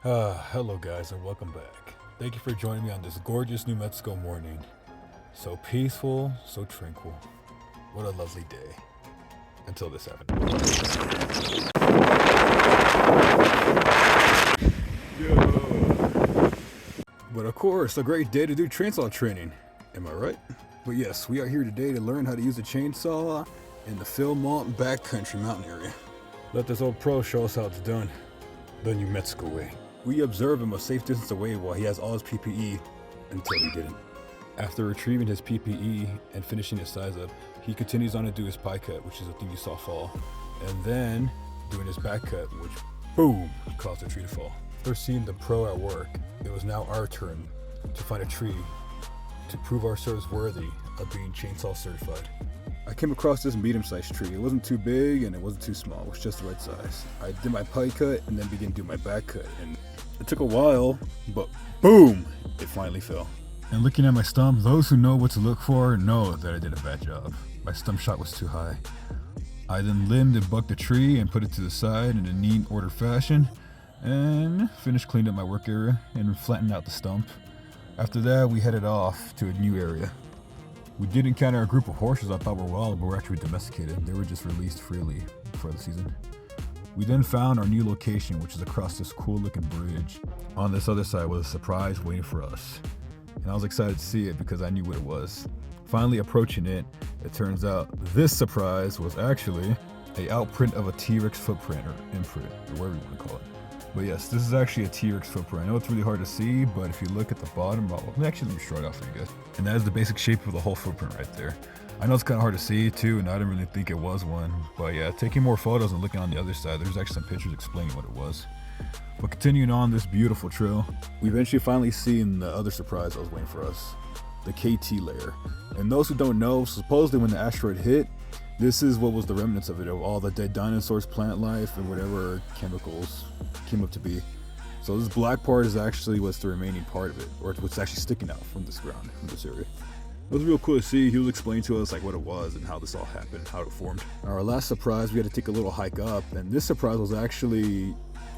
Hello guys and welcome back. Thank you for joining me on this gorgeous New Mexico morning. So peaceful, so tranquil. What a lovely day. Until this happened. Yeah. But of course, a great day to do chainsaw training. Am I right? But yes, we are here today to learn how to use a chainsaw in the Philmont Backcountry mountain area. Let this old pro show us how it's done. The New Mexico way. We observe him a safe distance away while he has all his PPE until he didn't. After retrieving his PPE and finishing his size up, he continues on to do his pie cut, which is the thing you saw fall, and then doing his back cut, which boom, caused the tree to fall. After seeing the pro at work, it was now our turn to find a tree to prove ourselves worthy of being chainsaw certified. I came across this medium-sized tree. It wasn't too big and it wasn't too small. It was just the right size. I did my pie cut and then began to do my back cut. And it took a while, but boom, it finally fell. And looking at my stump, those who know what to look for know that I did a bad job. My stump shot was too high. I then limbed and bucked the tree and put it to the side in a neat order fashion and finished cleaning up my work area and flattened out the stump. After that, we headed off to a new area. We did encounter a group of horses I thought were wild, but were actually domesticated. They were just released freely for the season. We then found our new location, which is across this cool looking bridge. On this other side was a surprise waiting for us. And I was excited to see it because I knew what it was. Finally approaching it, it turns out this surprise was actually an outprint of a T-Rex footprint, or imprint, or whatever you want to call it. But yes, this is actually a T-Rex footprint. I know it's really hard to see, but if you look at the bottom, actually let me show it off for you guys. And that is the basic shape of the whole footprint right there. I know it's kind of hard to see too, and I didn't really think it was one. But yeah, taking more photos and looking on the other side, there's actually some pictures explaining what it was. But continuing on this beautiful trail, we eventually finally seen the other surprise that was waiting for us, the KT layer. And those who don't know, supposedly when the asteroid hit, this is what was the remnants of it, of all the dead dinosaurs, plant life, and whatever chemicals came up to be. So this black part is actually what's the remaining part of it, or what's actually sticking out from this ground, from this area. It was real cool to see. He was explaining to us like what it was and how this all happened, how it formed. Our last surprise, we had to take a little hike up, and this surprise was actually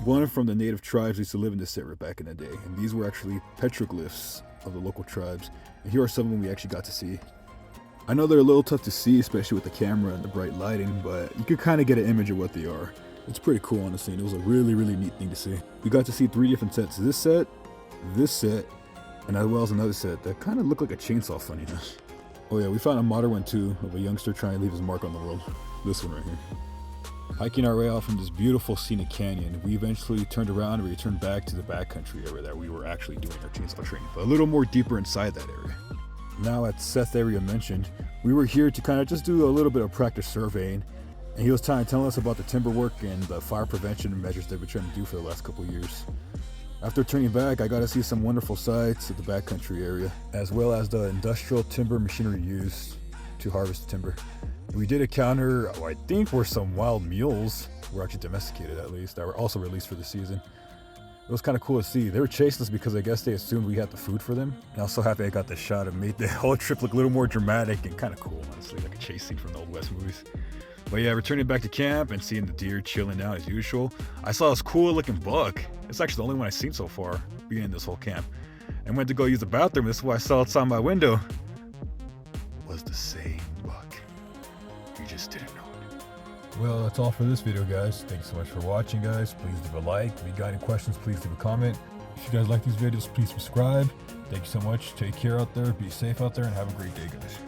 one from the native tribes who used to live in this area back in the day. And these were actually petroglyphs of the local tribes. And here are some of them we actually got to see. I know they're a little tough to see, especially with the camera and the bright lighting, but you could kind of get an image of what they are. It's pretty cool, honestly, and it was a really, really neat thing to see. We got to see 3 different sets. This set, and as well as another set that kind of looked like a chainsaw, funny enough. Oh yeah, we found a modern one too, of a youngster trying to leave his mark on the world. This one right here. Hiking our way out from this beautiful scenic canyon, we eventually turned around and returned back to the backcountry area that we were actually doing our chainsaw training, but a little more deeper inside that area. Now at Seth area mentioned, we were here to kind of just do a little bit of practice surveying, and he was telling us about the timber work and the fire prevention measures that we're trying to do for the last couple of years. After turning back, I got to see some wonderful sights at the backcountry area, as well as the industrial timber machinery used to harvest timber. We did encounter, I think, were some wild mules, were actually domesticated at least, that were also released for the season. It was kind of cool to see. They were chasing us because I guess they assumed we had the food for them. And I was so happy I got this shot. It made the whole trip look a little more dramatic and kind of cool, honestly, like a chase scene from the old West movies. But yeah, returning back to camp and seeing the deer chilling out as usual, I saw this cool looking buck. It's actually the only one I've seen so far, being in this whole camp. And went to go use the bathroom. This is what I saw outside my window. It was the same buck. You just didn't know it. Well, that's all for this video, guys. Thanks so much for watching, guys. Please leave a like. If you got any questions, please leave a comment. If you guys like these videos, please subscribe. Thank you so much. Take care out there. Be safe out there and have a great day, guys.